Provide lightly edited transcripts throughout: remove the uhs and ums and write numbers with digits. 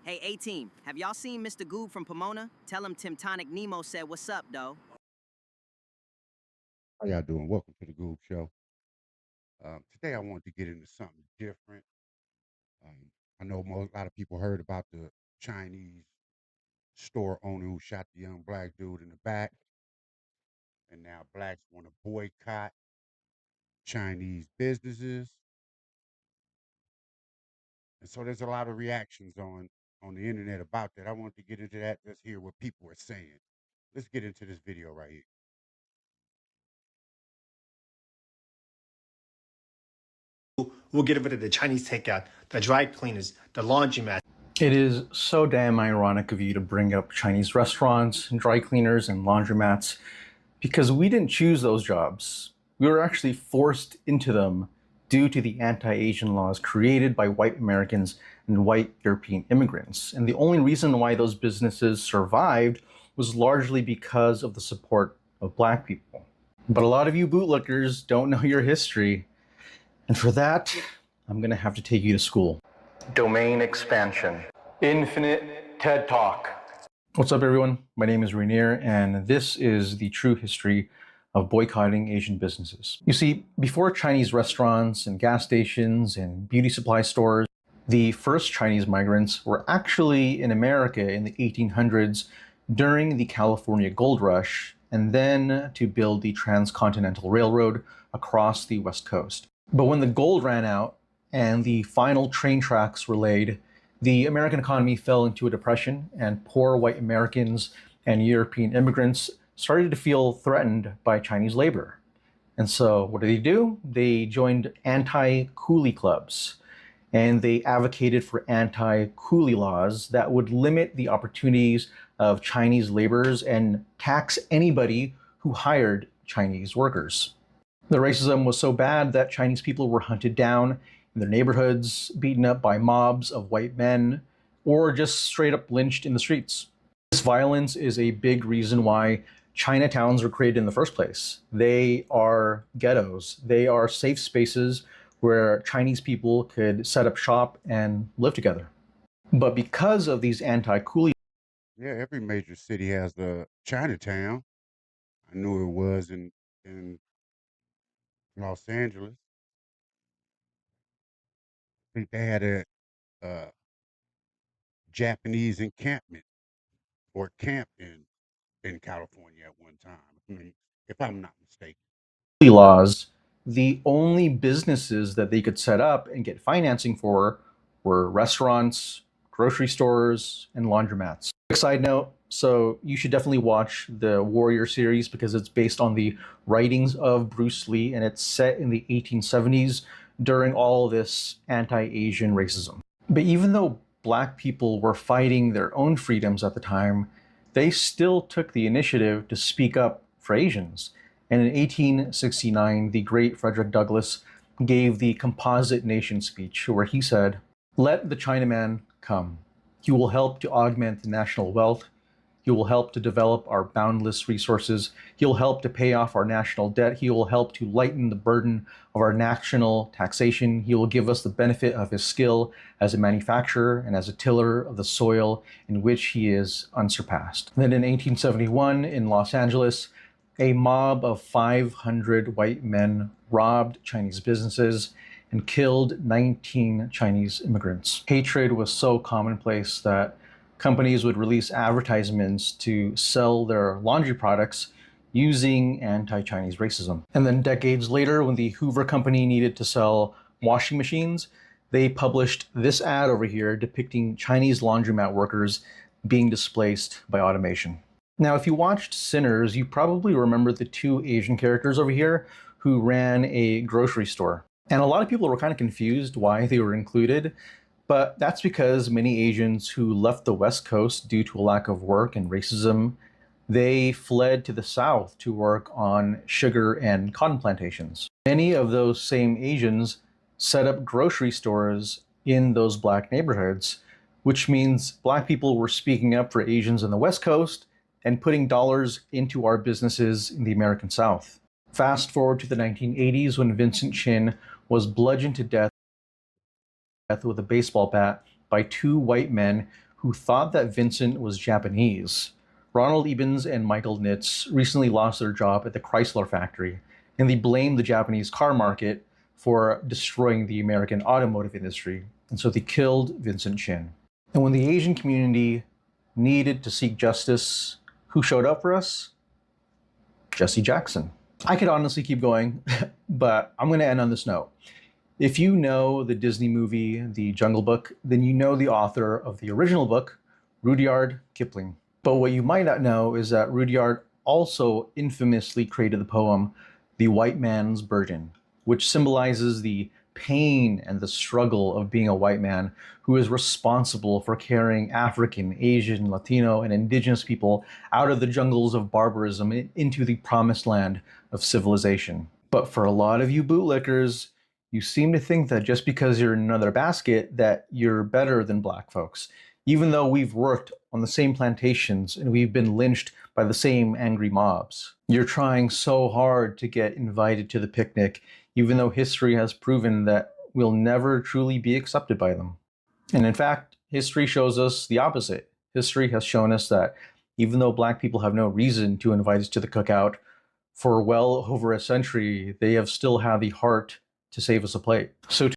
Hey, A-Team, have y'all seen Mr. Goob from Pomona? Tell him Timtonic Nemo said what's up, though. How y'all doing? Welcome to the Goob Show. Today I wanted to get into something different. Um, I know a lot of people heard about the Chinese store owner who shot the young black dude in the back, and now blacks want to boycott Chinese businesses, and so there's a lot of reactions on the internet about that. I wanted to get into that. Let's hear what people are saying. Let's get into this video right here. We'll get rid of the Chinese takeout, the dry cleaners, the laundromat. It is so damn ironic of you to bring up Chinese restaurants, and dry cleaners, and laundromats, because we didn't choose those jobs. We were actually forced into them due to the anti-Asian laws created by white Americans and white European immigrants. And the only reason why those businesses survived was largely because of the support of black people. But a lot of you bootlickers don't know your history. And for that, I'm going to have to take you to school. Domain expansion. Infinite TED Talk. What's up, everyone? My name is Rainier, and this is the true history of boycotting Asian businesses. You see, before Chinese restaurants and gas stations and beauty supply stores, the first Chinese migrants were actually in America in the 1800s during the California Gold Rush, and then to build the Transcontinental Railroad across the West Coast. But when the gold ran out and the final train tracks were laid, the American economy fell into a depression, and poor white Americans and European immigrants started to feel threatened by Chinese labor. And so what do? They joined anti-coolie clubs, and they advocated for anti-coolie laws that would limit the opportunities of Chinese laborers and tax anybody who hired Chinese workers. The racism was so bad that Chinese people were hunted down in their neighborhoods, beaten up by mobs of white men, or just straight up lynched in the streets. This violence is a big reason why Chinatowns were created in the first place. They are ghettos. They are safe spaces where Chinese people could set up shop and live together. But because of these anti-coolie... Yeah, every major city has a Chinatown. I knew it was in Los Angeles. I think they had a uh, Japanese encampment or camp in California at one time. I mean, if I'm not mistaken. laws, the only businesses that they could set up and get financing for were restaurants, grocery stores, and laundromats. Quick side note, so you should definitely watch the Warrior series because it's based on the writings of Bruce Lee, and it's set in the 1870s during all this anti-Asian racism. But even though black people were fighting their own freedoms at the time, they still took the initiative to speak up for Asians. And in 1869, the great Frederick Douglass gave the Composite Nation speech, where he said, "Let the Chinaman come. He will help to augment the national wealth. He will help to develop our boundless resources. He will help to pay off our national debt. He will help to lighten the burden of our national taxation. He will give us the benefit of his skill as a manufacturer and as a tiller of the soil in which he is unsurpassed." Then in 1871 in Los Angeles, a mob of 500 white men robbed Chinese businesses and killed 19 Chinese immigrants. Hatred was so commonplace that companies would release advertisements to sell their laundry products using anti-Chinese racism. And then decades later, when the Hoover Company needed to sell washing machines, they published this ad over here depicting Chinese laundromat workers being displaced by automation. Now, if you watched Sinners, you probably remember the two Asian characters over here who ran a grocery store. And a lot of people were kind of confused why they were included, but that's because many Asians who left the West Coast due to a lack of work and racism, they fled to the South to work on sugar and cotton plantations. Many of those same Asians set up grocery stores in those black neighborhoods, which means black people were speaking up for Asians in the West Coast and putting dollars into our businesses in the American South. Fast forward to the 1980s when Vincent Chin was bludgeoned to death with a baseball bat by two white men who thought that Vincent was Japanese. Ronald Ebens and Michael Nitz recently lost their job at the Chrysler factory, and they blamed the Japanese car market for destroying the American automotive industry, and so they killed Vincent Chin. And when the Asian community needed to seek justice, who showed up for us? Jesse Jackson. I could honestly keep going, but I'm going to end on this note. If you know the Disney movie, The Jungle Book, then you know the author of the original book, Rudyard Kipling. But what you might not know is that Rudyard also infamously created the poem, The White Man's Burden, which symbolizes the pain and the struggle of being a white man who is responsible for carrying African, Asian, Latino, and indigenous people out of the jungles of barbarism into the promised land of civilization. But for a lot of you bootlickers, you seem to think that just because you're in another basket that you're better than black folks, even though we've worked on the same plantations and we've been lynched by the same angry mobs. You're trying so hard to get invited to the picnic, even though history has proven that we'll never truly be accepted by them. And in fact, history shows us the opposite. History has shown us that even though black people have no reason to invite us to the cookout, for well over a century, they have still had the heart to save us a plate. So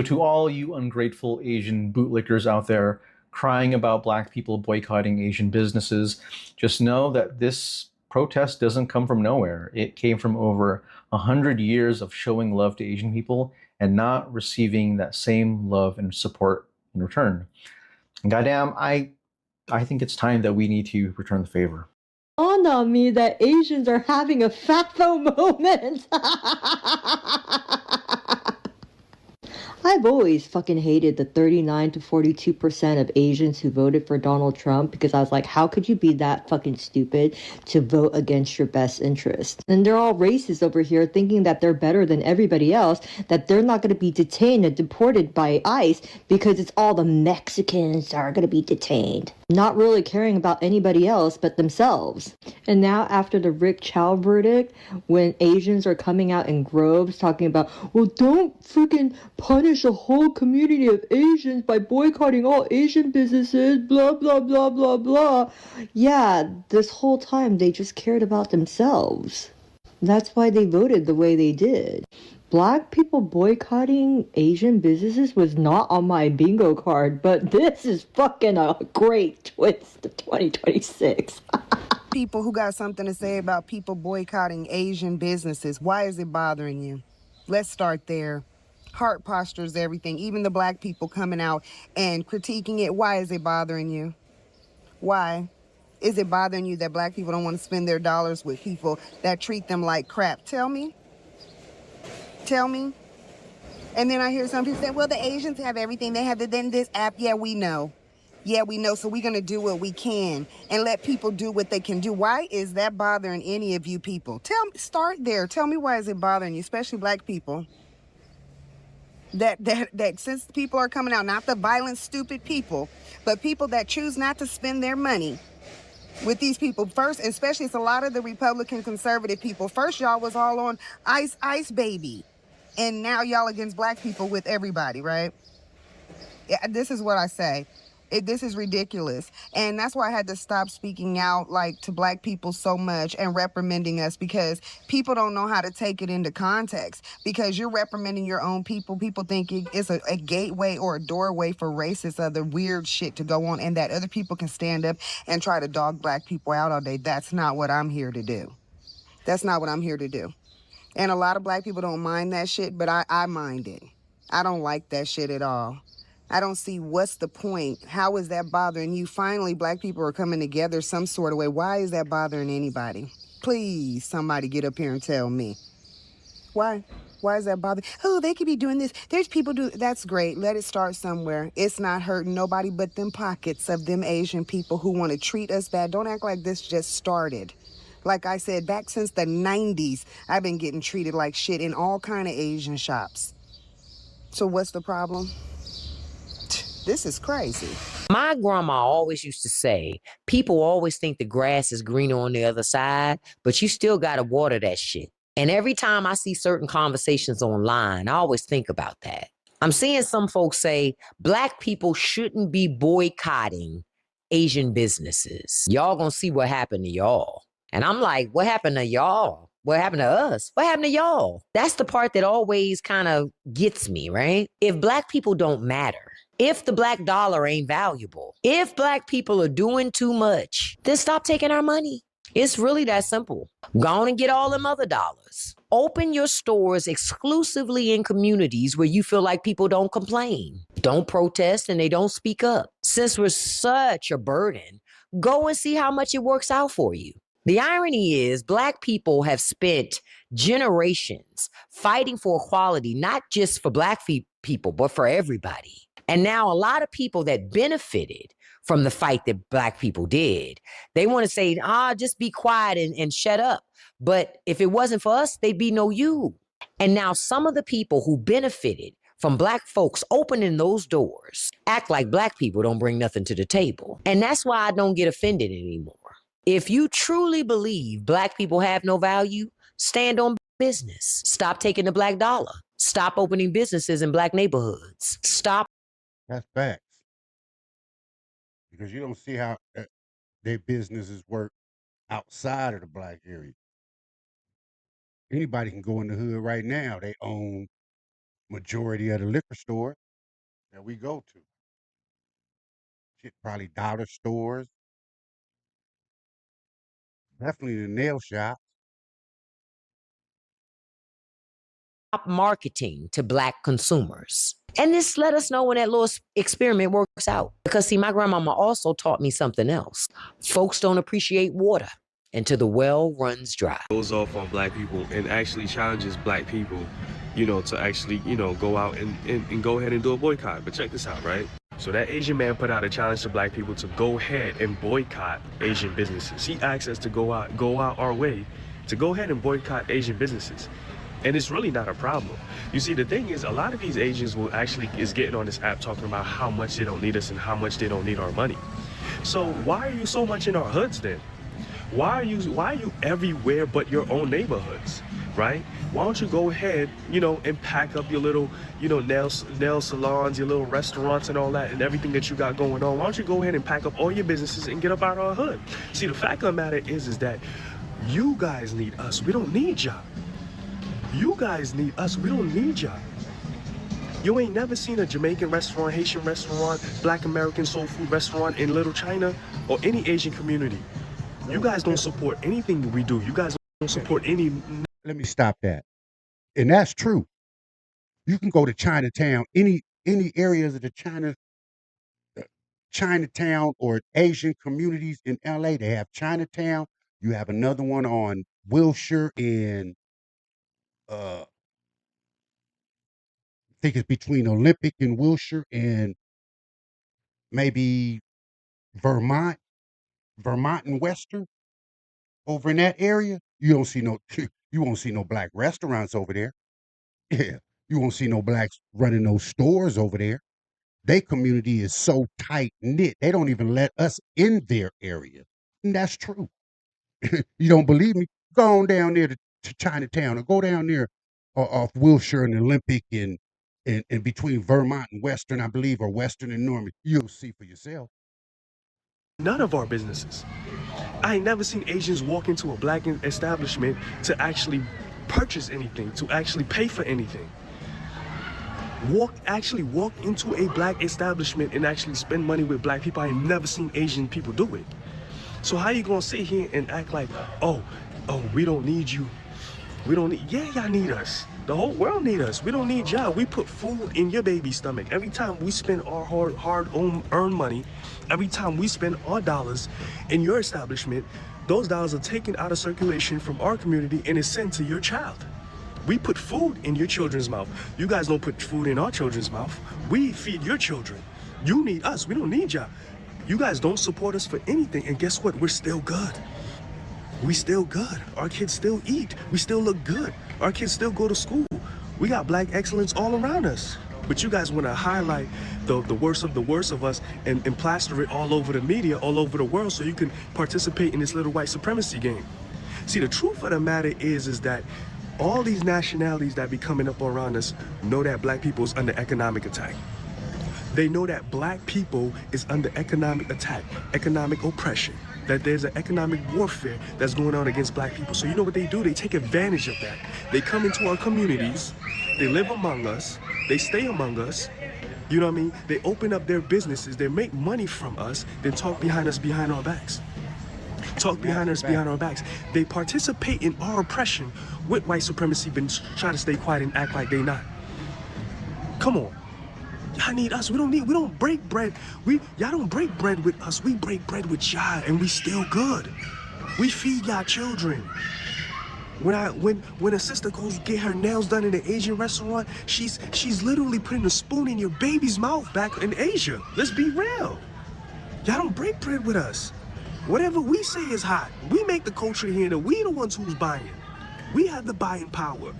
to all you ungrateful Asian bootlickers out there crying about black people boycotting Asian businesses, just know that this protest doesn't come from nowhere. It came from over 100 years of showing love to Asian people and not receiving that same love and support in return. And goddamn, I think it's time that we need to return the favor. Dawned on me that Asians are having a FAFO moment. I've always fucking hated the 39 to 42% of Asians who voted for Donald Trump because I was like, how could you be that fucking stupid to vote against your best interest? And they're all racist over here thinking that they're better than everybody else, that they're not going to be detained and deported by ICE because it's all the Mexicans that are going to be detained. Not really caring about anybody else but themselves. And now after the Rick Chow verdict, when Asians are coming out in groves talking about, well, don't freaking punish a whole community of Asians by boycotting all Asian businesses, blah, blah, blah, blah, blah. Yeah, this whole time they just cared about themselves. That's why they voted the way they did. Black people boycotting Asian businesses was not on my bingo card, but this is fucking a great twist to 2026. People who got something to say about people boycotting Asian businesses. Why is it bothering you? Let's start there. Heart posture is everything. Even the black people coming out and critiquing it. Why is it bothering you? Why? Is it bothering you that black people don't want to spend their dollars with people that treat them like crap? Tell me. Tell me. And then I hear some people say, well, the Asians have everything. They have then this app. Yeah, we know. Yeah, we know. So we're going to do what we can and let people do what they can do. Why is that bothering any of you people? Start there. Tell me, why is it bothering you, especially black people? That since people are coming out, not the violent, stupid people, but people that choose not to spend their money with these people. First, especially it's a lot of the Republican conservative people. First, y'all was all on ICE baby. And now y'all against black people with everybody, right? Yeah, this is what I say. This is ridiculous. And that's why I had to stop speaking out like to black people so much and reprimanding us, because people don't know how to take it into context. Because you're reprimanding your own people. People think it's a gateway or a doorway for racist other weird shit to go on, and that other people can stand up and try to dog black people out all day. That's not what I'm here to do. That's not what I'm here to do. And a lot of black people don't mind that shit, but I mind it. I don't like that shit at all. I don't see what's the point. How is that bothering you? Finally, black people are coming together some sort of way. Why is that bothering anybody? Please, somebody get up here and tell me. Why? Why is that bothering? Oh, they could be doing this. There's people do. That's great. Let it start somewhere. It's not hurting nobody but them pockets of them Asian people who want to treat us bad. Don't act like this just started. Like I said, back since the 90s, I've been getting treated like shit in all kind of Asian shops. So what's the problem? This is crazy. My grandma always used to say, people always think the grass is greener on the other side, but you still got to water that shit. And every time I see certain conversations online, I always think about that. I'm seeing some folks say black people shouldn't be boycotting Asian businesses. Y'all gonna see what happened to y'all. And I'm like, what happened to y'all? What happened to us? What happened to y'all? That's the part that always kind of gets me, right? If black people don't matter, if the black dollar ain't valuable, if black people are doing too much, then stop taking our money. It's really that simple. Go on and get all them other dollars. Open your stores exclusively in communities where you feel like people don't complain, don't protest, and they don't speak up. Since we're such a burden, go and see how much it works out for you. The irony is, black people have spent generations fighting for equality, not just for black people, but for everybody. And now a lot of people that benefited from the fight that black people did, they want to say, just be quiet and shut up. But if it wasn't for us, they'd be no you. And now some of the people who benefited from black folks opening those doors act like black people don't bring nothing to the table. And that's why I don't get offended anymore. If you truly believe black people have no value, stand on business. Stop taking the black dollar. Stop opening businesses in black neighborhoods. Stop. That's facts. Because you don't see how their businesses work outside of the black area. Anybody can go in the hood right now. They own majority of the liquor store that we go to. Shit, probably dollar stores. Definitely the nail shop. Marketing to black consumers. And this let us know when that little experiment works out. Because see, my grandmama also taught me something else. Folks don't appreciate water until the well runs dry. Goes off on black people and actually challenges black people, to actually, go out and go ahead and do a boycott. But check this out, right? So that Asian man put out a challenge to black people to go ahead and boycott Asian businesses. He asked us to go out our way to go ahead and boycott Asian businesses. And it's really not a problem. You see, the thing is, a lot of these Asians is getting on this app talking about how much they don't need us and how much they don't need our money. So why are you so much in our hoods then? Why are you everywhere but your own neighborhoods, right? Why don't you go ahead, and pack up your little, nail salons, your little restaurants and all that and everything that you got going on. Why don't you go ahead and pack up all your businesses and get up out of our hood? See, the fact of the matter is that you guys need us. We don't need y'all. You guys need us. We don't need y'all. You ain't never seen a Jamaican restaurant, Haitian restaurant, Black American soul food restaurant in Little China or any Asian community. You guys don't support anything we do. You guys don't support any. Let me stop that. And that's true. You can go to Chinatown, any areas of the Chinatown or Asian communities in LA. They have Chinatown. You have another one on Wilshire in I think it's between Olympic and Wilshire and maybe Vermont and Western. Over in that area, you won't see no black restaurants over there. Yeah, you won't see no blacks running those stores over there. Their community is so tight knit, they don't even let us in their area. And that's true. You don't believe me? Go on down there to Chinatown or go down there off Wilshire and Olympic and between Vermont and Western, I believe, or Western and Norman. You'll see for yourself. None of our businesses. I ain't never seen Asians walk into a black establishment to actually purchase anything, to actually pay for anything. Actually walk into a black establishment and actually spend money with black people. I ain't never seen Asian people do it. So how you gonna sit here and act like, oh, we don't need you. Yeah, y'all need us. The whole world need us. We don't need y'all. We put food in your baby's stomach. Every time we spend our hard-earned money, every time we spend our dollars in your establishment, those dollars are taken out of circulation from our community and is sent to your child. We put food in your children's mouth. You guys don't put food in our children's mouth. We feed your children. You need us. We don't need y'all. You guys don't support us for anything. And guess what? We're still good. We still good. Our kids still eat. We still look good. Our kids still go to school. We got black excellence all around us. But you guys want to highlight the worst of us and plaster it all over the media, all over the world, so you can participate in this little white supremacy game. See, the truth of the matter is that All these nationalities that be coming up around us know that black people is under economic attack. They know that black people is under economic attack, economic oppression, that there's an economic warfare that's going on against black people. So you know what they do? They take advantage of that. They come into our communities, they live among us, they stay among us, you know what I mean? They open up their businesses, they make money from us, then talk behind us, behind our backs. Talk behind us, behind our backs. They participate in our oppression with white supremacy, but try to stay quiet and act like they not. Come on. Y'all need us. We don't break bread. Y'all don't break bread with us. We break bread with y'all, and we still good. We feed y'all children. When a sister goes get her nails done in an Asian restaurant, she's literally putting a spoon in your baby's mouth back in Asia. Let's be real. Y'all don't break bread with us. Whatever we say is hot. We make the culture here that we the ones who's buying. We have the buying power.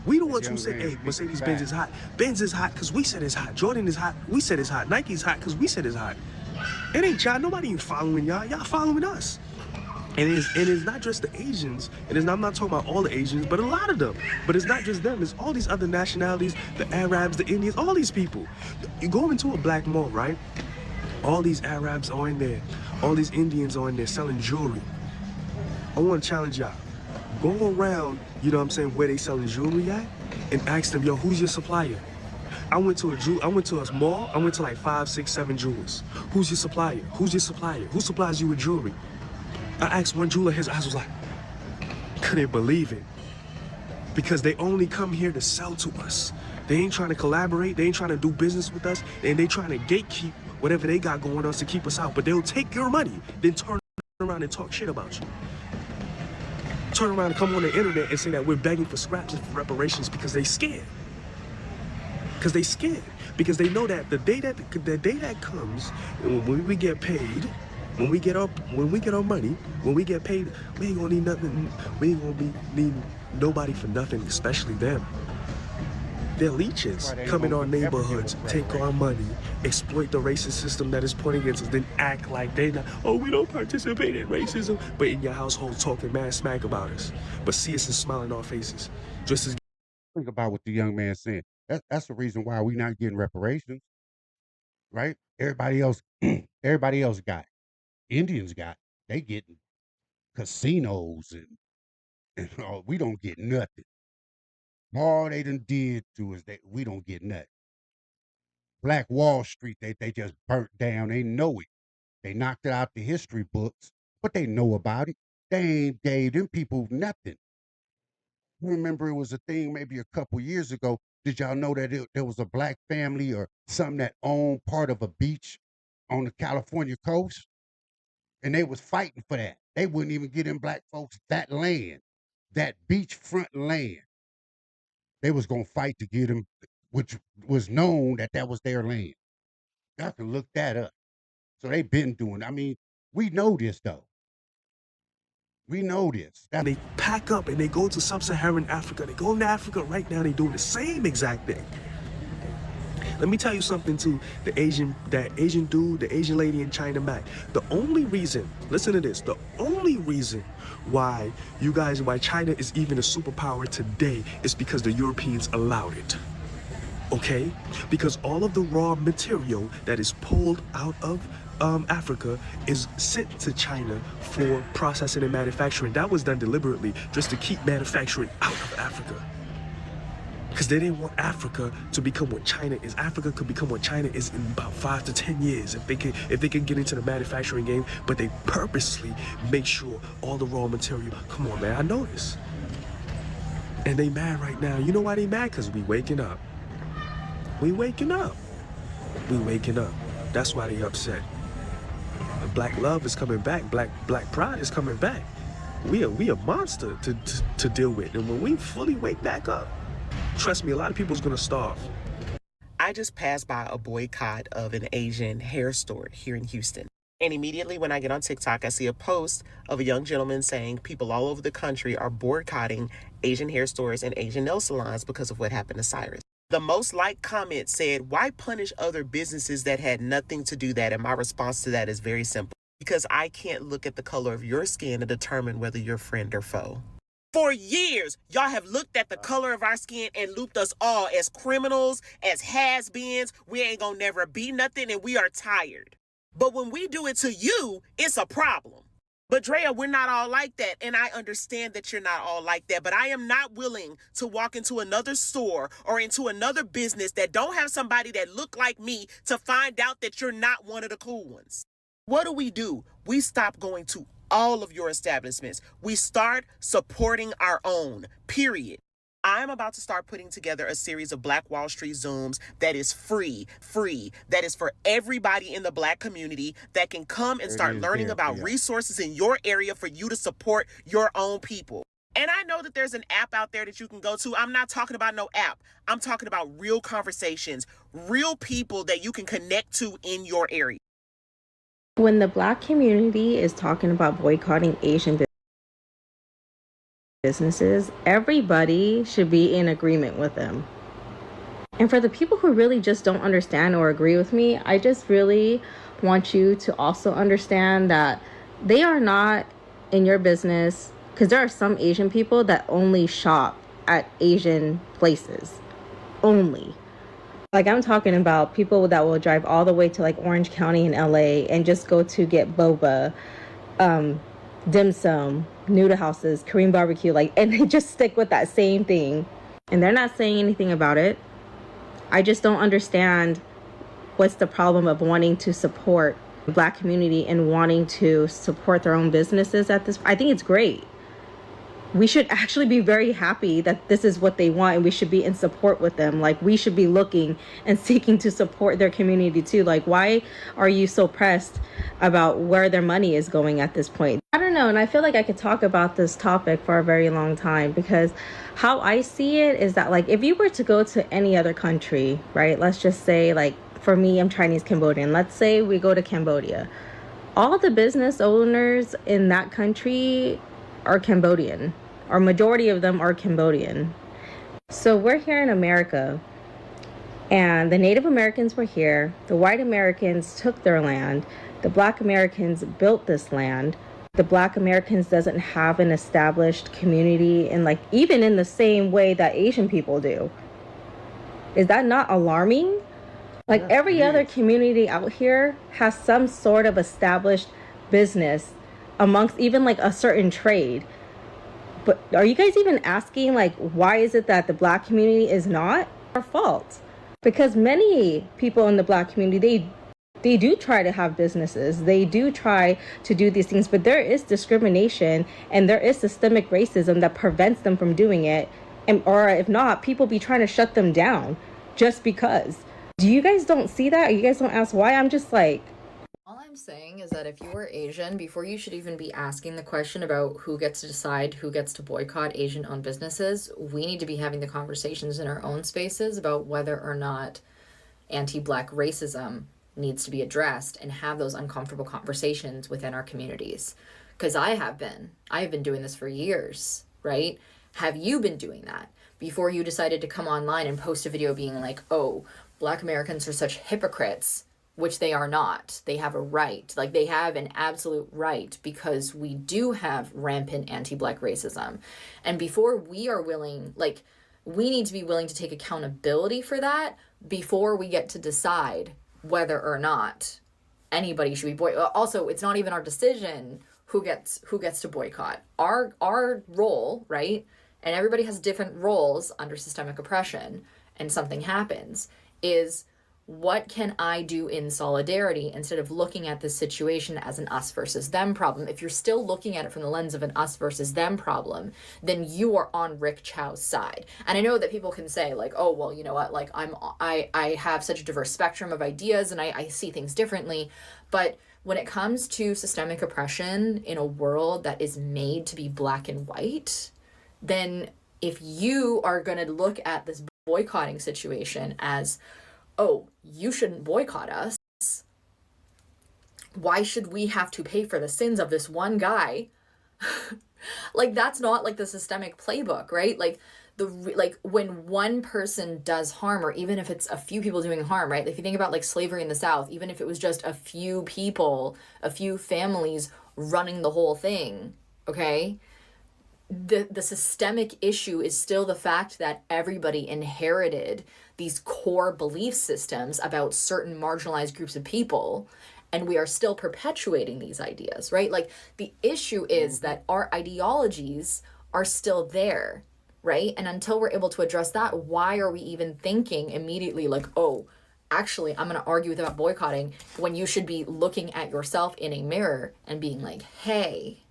We the ones who say, hey, Mercedes-Benz is hot. Benz is hot because we said it's hot. Jordan is hot. We said it's hot. Nike's hot because we said it's hot. It ain't y'all. Nobody ain't following y'all. Y'all following us. And it's not just the Asians. I'm not talking about all the Asians, but a lot of them. But it's not just them. It's all these other nationalities, the Arabs, the Indians, all these people. You go into a black mall, right? All these Arabs are in there. All these Indians are in there selling jewelry. I want to challenge y'all. Go around, you know what I'm saying, where they selling jewelry at, and ask them, yo, who's your supplier? I went to a mall, I went to like 5, 6, 7 jewelers. Who's your supplier? Who's your supplier? Who supplies you with jewelry? I asked one jeweler, his eyes was like, couldn't believe it. Because they only come here to sell to us. They ain't trying to collaborate, they ain't trying to do business with us, and they trying to gatekeep whatever they got going on to keep us out. But they'll take your money, then turn around and talk shit about you. Turn around and come on the internet and say that we're begging for scraps and for reparations because they scared. Because they scared. Because they know that the day that comes, when we get paid, when we get our money, when we get paid, we ain't gonna need nothing. We ain't gonna need nobody for nothing, especially them. They're leeches. Come in our neighborhoods, take our money, exploit the racist system that is pointing against us, then act like they not, oh, we don't participate in racism, but in your household talking mad smack about us. But see us and smile in our faces. Just as Think about what the young man said. That's the reason why we not getting reparations, right? Everybody else got it. Indians got it. They getting casinos and all. We don't get nothing. All they done did to us, we don't get nothing. Black Wall Street, they just burnt down. They know it. They knocked it out the history books, but they know about it. They ain't gave them people nothing. I remember it was a thing maybe a couple years ago. Did y'all know that there was a black family or something that owned part of a beach on the California coast? And they was fighting for that. They wouldn't even give them black folks that land, that beachfront land. They was gonna fight to get them, which was known that was their land. Y'all can look that up. So they been doing. I mean, we know this though. We know this. they pack up and they go to sub-Saharan Africa. They go into Africa right now. They doing the same exact thing. Let me tell you something too. That Asian dude, the Asian lady in China Mac. The only reason, listen to this, the only reason why China is even a superpower today is because the Europeans allowed it. Okay? Because all of the raw material that is pulled out of Africa is sent to China for processing and manufacturing. That was done deliberately just to keep manufacturing out of Africa. Because they didn't want Africa to become what China is. Africa could become what China is in about 5 to 10 years if they can get into the manufacturing game. But they purposely make sure all the raw material. Come on, man, I know this. And they mad right now. You know why they mad? Because we waking up. We waking up. We waking up. That's why they upset. Black love is coming back. Black pride is coming back. We a monster to deal with. And when we fully wake back up, trust me, a lot of people's gonna starve. I just passed by a boycott of an Asian hair store here in Houston. And immediately when I get on TikTok, I see a post of a young gentleman saying people all over the country are boycotting Asian hair stores and Asian nail salons because of what happened to Cyrus. The most liked comment said, why punish other businesses that had nothing to do with that? And my response to that is very simple. Because I can't look at the color of your skin to determine whether you're friend or foe. For years, y'all have looked at the color of our skin and looped us all as criminals, as has-beens. We ain't gonna never be nothing, and we are tired. But when we do it to you, it's a problem. But Drea, we're not all like that, and I understand that you're not all like that, but I am not willing to walk into another store or into another business that don't have somebody that look like me to find out that you're not one of the cool ones. What do? We stop going to all of your establishments. We start supporting our own, period. I'm about to start putting together a series of Black Wall Street Zooms that is free, that is for everybody in the Black community that can come and start learning about resources in your area for you to support your own people. And I know that there's an app out there that you can go to. I'm not talking about no app. I'm talking about real conversations, real people that you can connect to in your area. When the Black community is talking about boycotting Asian businesses, everybody should be in agreement with them. And for the people who really just don't understand or agree with me, I just really want you to also understand that they are not in your business, because there are some Asian people that only shop at Asian places. Only. Like, I'm talking about people that will drive all the way to like Orange County in LA and just go to get boba, dim sum, noodle houses, Korean barbecue, like, and they just stick with that same thing. And they're not saying anything about it. I just don't understand what's the problem of wanting to support the Black community and wanting to support their own businesses at this. I think it's great. We should actually be very happy that this is what they want, and we should be in support with them. Like, we should be looking and seeking to support their community too. Like, why are you so pressed about where their money is going at this point? I don't know. And I feel like I could talk about this topic for a very long time, because how I see it is that, like, if you were to go to any other country, right? Let's just say, like, for me, I'm Chinese Cambodian. Let's say we go to Cambodia. All the business owners in that country are Cambodian, or majority of them are Cambodian. So we're here in America, and the Native Americans were here. The white Americans took their land. The Black Americans built this land. The Black Americans doesn't have an established community, and like even in the same way that Asian people do. Is that not alarming? Like, every other community out here has some sort of established business amongst even like a certain trade. But are you guys even asking, like, why is it that the Black community is not? Our fault. Because many people in the Black community, they do try to have businesses. They do try to do these things, but there is discrimination and there is systemic racism that prevents them from doing it. And, or if not, people be trying to shut them down just because. Do you guys don't see that? You guys don't ask why? I'm just like, all I'm saying is that if you are Asian, before you should even be asking the question about who gets to decide who gets to boycott Asian-owned businesses, we need to be having the conversations in our own spaces about whether or not anti-Black racism needs to be addressed, and have those uncomfortable conversations within our communities. Because I have been doing this for years, right? Have you been doing that before you decided to come online and post a video being like, oh, Black Americans are such hypocrites? Which they are not. They have a right. Like, they have an absolute right, because we do have rampant anti-Black racism. And before we are willing, like, we need to be willing to take accountability for that before we get to decide whether or not anybody should be also, it's not even our decision who gets to boycott. Our role, right? And everybody has different roles under systemic oppression, and something happens, is what can I do in solidarity instead of looking at this situation as an us versus them problem? If you're still looking at it from the lens of an us versus them problem, then you are on Rick Chow's side. And I know that people can say, like, oh, well, you know what, like, I have such a diverse spectrum of ideas and I see things differently. But when it comes to systemic oppression in a world that is made to be black and white, then if you are going to look at this boycotting situation as, oh, you shouldn't boycott us, why should we have to pay for the sins of this one guy? Like, that's not like the systemic playbook, right? Like, when one person does harm, or even if it's a few people doing harm, right? If you think about like slavery in the South, even if it was just a few people, a few families running the whole thing, okay? the systemic issue is still the fact that everybody inherited these core belief systems about certain marginalized groups of people, and we are still perpetuating these ideas, right? Like, the issue is that our ideologies are still there, right? And until we're able to address that, why are we even thinking immediately like, oh, actually, I'm going to argue about boycotting, when you should be looking at yourself in a mirror and being like, hey,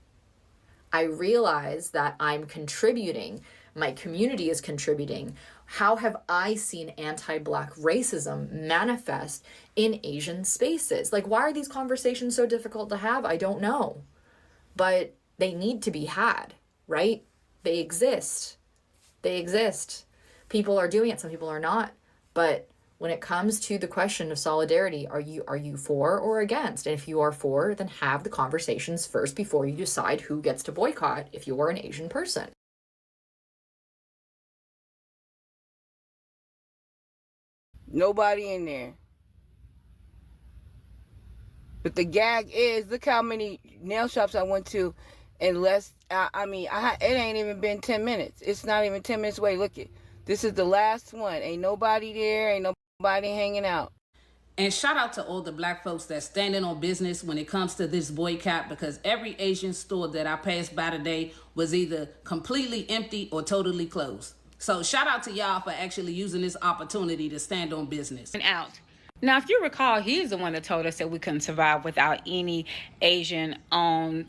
I realize that I'm contributing, my community is contributing. How have I seen anti-Black racism manifest in Asian spaces? Like, why are these conversations so difficult to have? I don't know. But they need to be had, right? They exist. They exist. People are doing it, some people are not. But when it comes to the question of solidarity, are you for or against? And if you are for, then have the conversations first before you decide who gets to boycott if you are an Asian person. Nobody in there. But the gag is, look how many nail shops I went to in less, it ain't even been 10 minutes. It's not even 10 minutes away. Look it. This is the last one. Ain't nobody there. Ain't nobody hanging out. And shout out to all the Black folks that's standing on business when it comes to this boycott, because every Asian store that I passed by today was either completely empty or totally closed. So shout out to y'all for actually using this opportunity to stand on business. And out. Now, if you recall, he's the one that told us that we couldn't survive without any Asian-owned,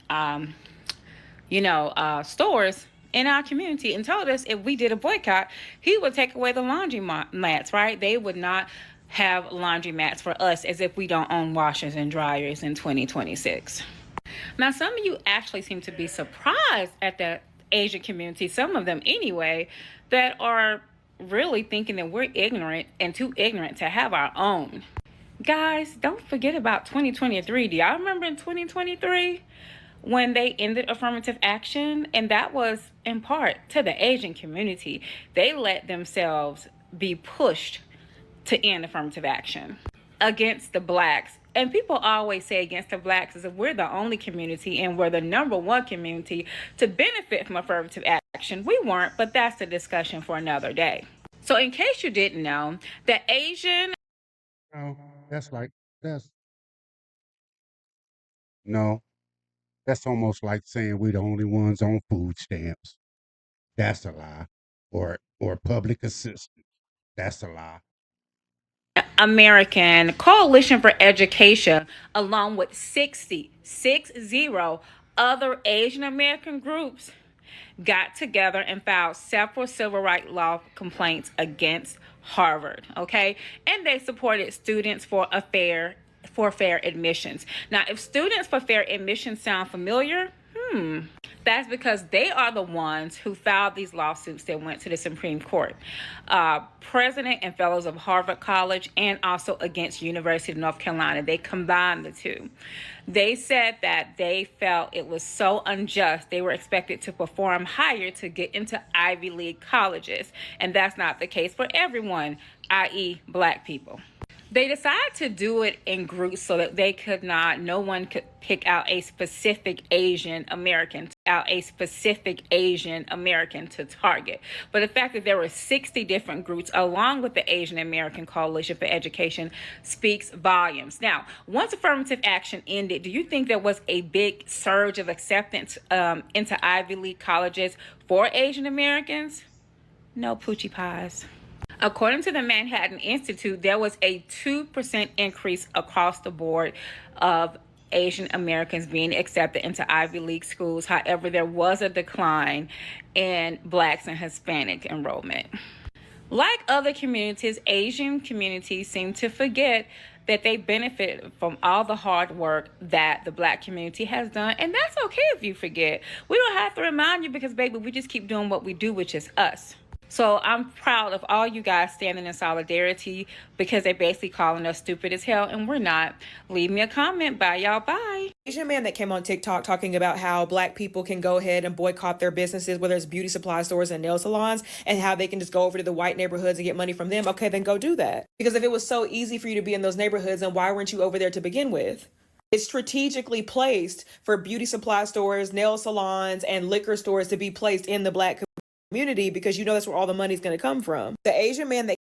stores in our community, and told us if we did a boycott, he would take away the laundry mats, right? They would not have laundry mats for us, as if we don't own washers and dryers in 2026. Now, some of you actually seem to be surprised at the Asian community, some of them anyway, that are really thinking that we're ignorant and too ignorant to have our own. Guys, don't forget about 2023. Do y'all remember in 2023 when they ended affirmative action? And that was in part to the Asian community. They let themselves be pushed to end affirmative action against the Blacks. And people always say against the Blacks as if we're the only community and we're the number one community to benefit from affirmative action. We weren't, but that's a discussion for another day. So in case you didn't know, the Asian... No, no, that's almost like saying we the only ones on food stamps. That's a lie. Or public assistance. That's a lie. American Coalition for Education, along with 60 other Asian American groups, got together and filed several civil rights law complaints against Harvard, okay? And they supported students for fair admissions. Now, if students for fair admissions sound familiar, that's because they are the ones who filed these lawsuits that went to the Supreme Court. President and fellows of Harvard College, and also against University of North Carolina. They combined the two. They said that they felt it was so unjust. They were expected to perform higher to get into Ivy League colleges. And that's not the case for everyone, i.e. Black people. They decided to do it in groups so that no one could pick out a specific Asian American to target. But the fact that there were 60 different groups along with the Asian American Coalition for Education speaks volumes. Now, once affirmative action ended, do you think there was a big surge of acceptance into Ivy League colleges for Asian Americans? No poochie pies. According to the Manhattan Institute, there was a 2% increase across the board of Asian Americans being accepted into Ivy League schools. However, there was a decline in Blacks and Hispanic enrollment. Like other communities, Asian communities seem to forget that they benefited from all the hard work that the Black community has done. And that's okay if you forget. We don't have to remind you because, baby, we just keep doing what we do, which is us. So I'm proud of all you guys standing in solidarity, because they're basically calling us stupid as hell, and we're not. Leave me a comment. Bye, y'all. Bye. Asian man that came on TikTok talking about how Black people can go ahead and boycott their businesses, whether it's beauty supply stores and nail salons, and how they can just go over to the white neighborhoods and get money from them. Okay, then go do that. Because if it was so easy for you to be in those neighborhoods, then why weren't you over there to begin with? It's strategically placed for beauty supply stores, nail salons, and liquor stores to be placed in the Black community because you know that's where all the money's going to come from. The Asian man that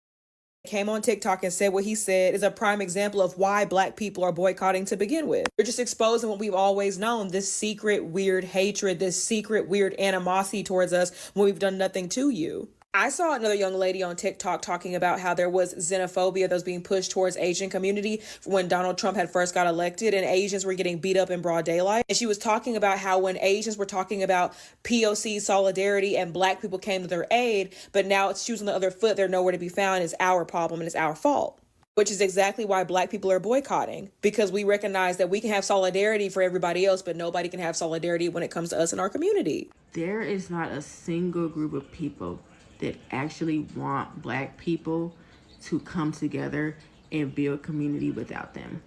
came on TikTok and said what he said is a prime example of why Black people are boycotting to begin with. They're just exposing what we've always known, this secret weird hatred, this secret weird animosity towards us when we've done nothing to you. I saw another young lady on TikTok talking about how there was xenophobia that was being pushed towards Asian community when Donald Trump had first got elected and Asians were getting beat up in broad daylight. And she was talking about how when Asians were talking about POC solidarity and Black people came to their aid, but now it's shoes on the other foot, they're nowhere to be found, it's our problem and it's our fault. Which is exactly why Black people are boycotting, because we recognize that we can have solidarity for everybody else, but nobody can have solidarity when it comes to us and our community. There is not a single group of people that actually want Black people to come together and build community without them.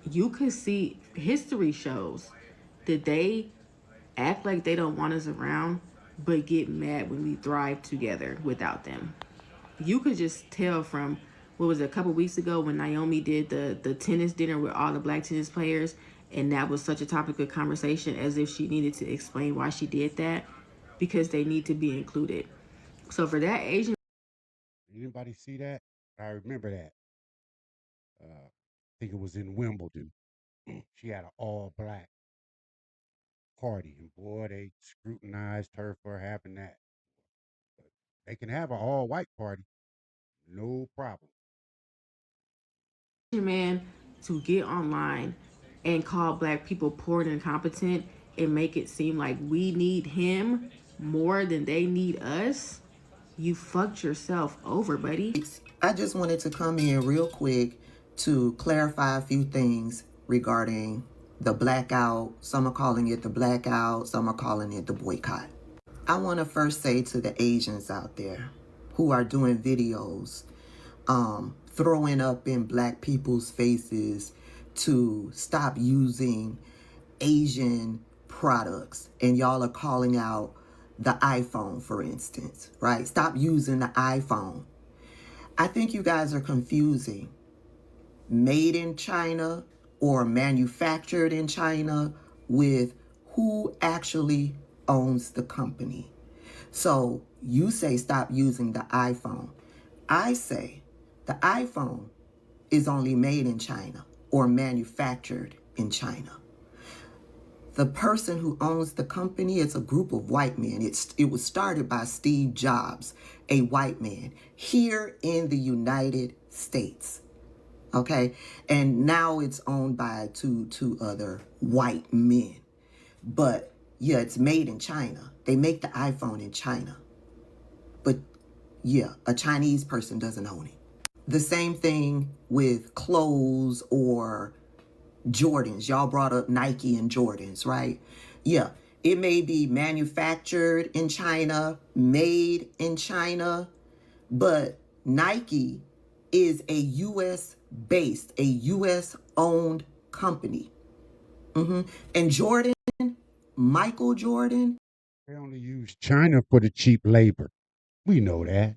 You could see history shows that they act like they don't want us around, but get mad when we thrive together without them. You could just tell from, what was it, a couple weeks ago when Naomi did the tennis dinner with all the Black tennis players, and that was such a topic of conversation as if she needed to explain why she did that, because they need to be included. So for that Asian... Anybody see that? I remember that. I think it was in Wimbledon. She had an all-Black party, and boy, they scrutinized her for having that. But they can have an all-white party, no problem. man to get online and call Black people poor and incompetent and make it seem like we need him more than they need us, you fucked yourself over, buddy. I just wanted to come in real quick to clarify a few things regarding the blackout. Some are calling it the blackout, some are calling it the boycott. I want to first say to the Asians out there who are doing videos, throwing up in Black people's faces to stop using Asian products, and y'all are calling out the iPhone, for instance, right? Stop using the iPhone. I think you guys are confusing made in China or manufactured in China with who actually owns the company. So you say stop using the iPhone. I say the iPhone is only made in China or manufactured in China. The person who owns the company is a group of white men. It was started by Steve Jobs, a white man, here in the United States. Okay? And now it's owned by two other white men. But yeah, it's made in China. They make the iPhone in China. But yeah, a Chinese person doesn't own it. The same thing with clothes or Jordans. Y'all brought up Nike and Jordans, right? Yeah, it may be manufactured in China, made in China, but Nike is a U.S. based, a U.S. owned company. And Jordan, Michael Jordan. They only use China for the cheap labor. We know that.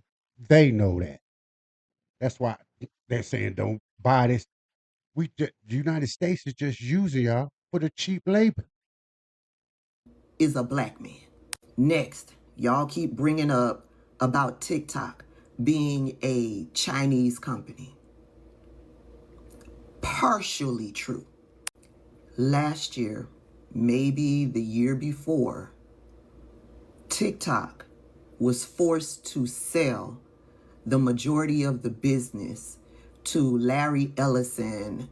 They know that. That's why they're saying don't buy this. The United States is just using y'all for the cheap labor. Is a Black man. Next, y'all keep bringing up about TikTok being a Chinese company. Partially true. Last year, maybe the year before, TikTok was forced to sell the majority of the business to Larry Ellison,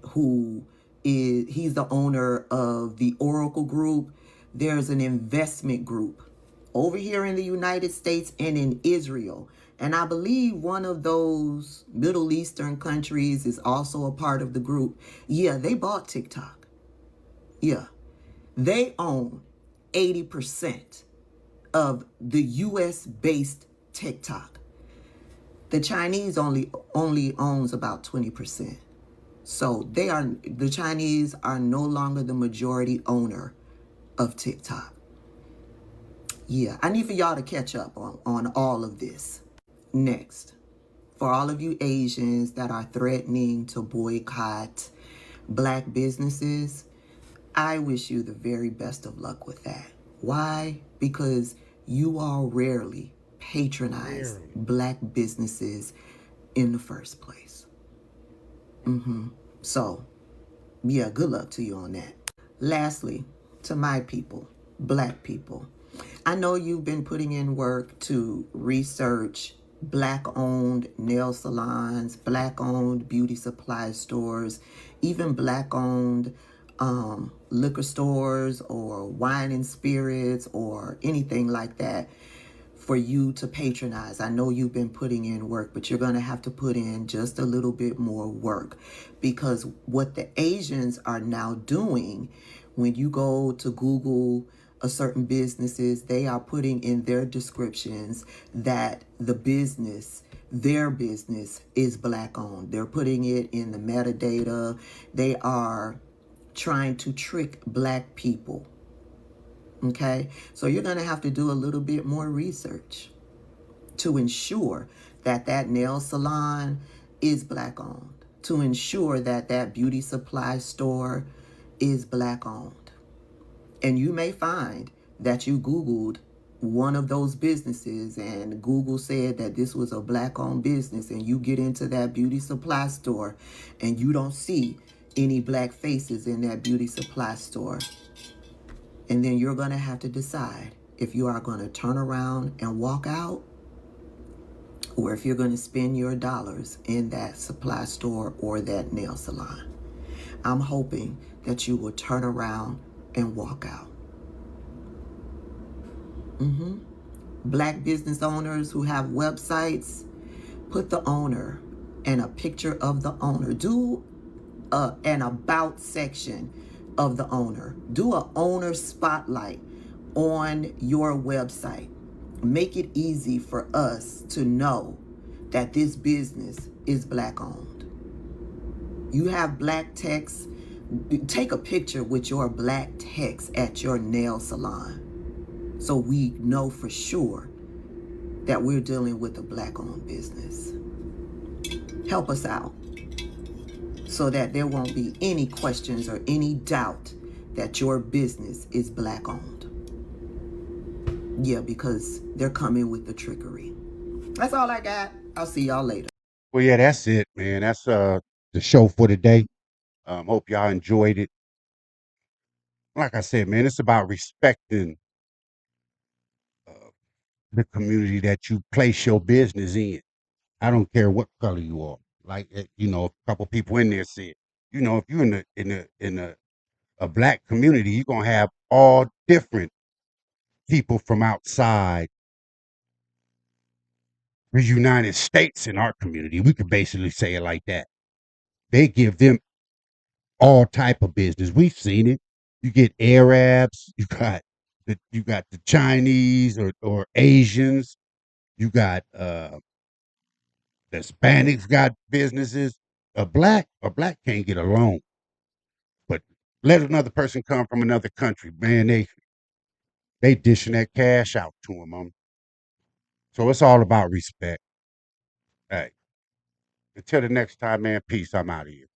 he's the owner of the Oracle Group. There's an investment group over here in the United States and in Israel. And I believe one of those Middle Eastern countries is also a part of the group. Yeah, they bought TikTok. Yeah, they own 80% of the US-based TikTok. The Chinese only owns about 20%. So the Chinese are no longer the majority owner of TikTok. Yeah, I need for y'all to catch up on all of this. Next, for all of you Asians that are threatening to boycott Black businesses, I wish you the very best of luck with that. Why? Because you all rarely patronize black businesses in the first place. So, yeah, good luck to you on that. Lastly, to my people, black people, I know you've been putting in work to research black-owned nail salons, black-owned beauty supply stores, even black-owned liquor stores or wine and spirits or anything like that for you to patronize. I know you've been putting in work, but you're going to have to put in just a little bit more work, because what the Asians are now doing, when you go to Google a certain businesses, they are putting in their descriptions that their business is black owned. They're putting it in the metadata. They are trying to trick black people. Okay, so you're going to have to do a little bit more research to ensure that that nail salon is black owned, to ensure that that beauty supply store is black owned. And you may find that you Googled one of those businesses and Google said that this was a black owned business, and you get into that beauty supply store and you don't see any black faces in that beauty supply store. And then you're going to have to decide if you are going to turn around and walk out, or if you're going to spend your dollars in that supply store or that nail salon. I'm hoping that you will turn around and walk out. Black business owners who have websites, put the owner and a picture of the owner. Do an about section of the owner. Do an owner spotlight on your website. Make it easy for us to know that this business is black owned. You have black text. Take a picture with your black text at your nail salon, so we know for sure that we're dealing with a black owned business. Help us out so that there won't be any questions or any doubt that your business is black owned. Yeah, because they're coming with the trickery. That's all I got. I'll see y'all later. Well, yeah, that's it, man. That's the show for today. Hope y'all enjoyed it. Like I said, man, it's about respecting the community that you place your business in. I don't care what color you are. Like a couple people in there said, if you're in a black community, you're gonna have all different people from outside the United States in our community. We could basically say it like that. They give them all type of business. We've seen it. You get Arabs, you got the Chinese or Asians, you got the Hispanics got businesses. A black can't get a loan. But let another person come from another country, man, they dishing that cash out to them. So it's all about respect. Hey, until the next time, man, peace. I'm out of here.